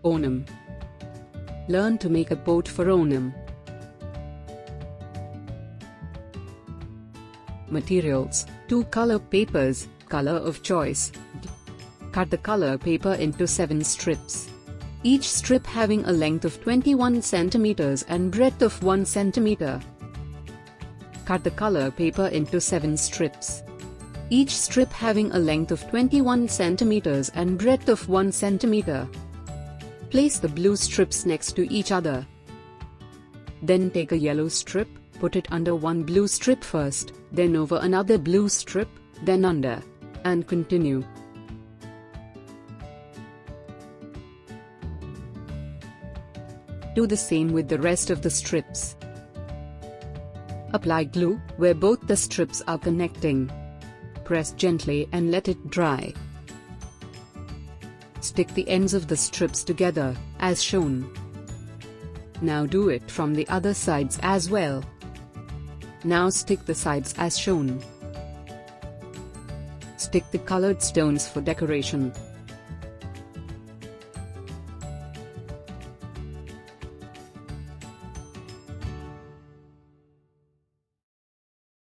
Onam. Learn to make a boat for Onam. Materials: 2 color papers, color of choice. Cut the color paper into 7 strips. Each strip having a length of 21 cm and breadth of 1 cm. Cut the color paper into 7 strips. Each strip having a length of 21 cm and breadth of 1 cm. Place the blue strips next to each other. Then take a yellow strip, put it under one blue strip first, then over another blue strip, then under, and continue. Do the same with the rest of the strips. Apply glue where both the strips are connecting. Press gently and let it dry. Stick the ends of the strips together, as shown. Now do it from the other sides as well. Now stick the sides as shown. Stick the colored stones for decoration.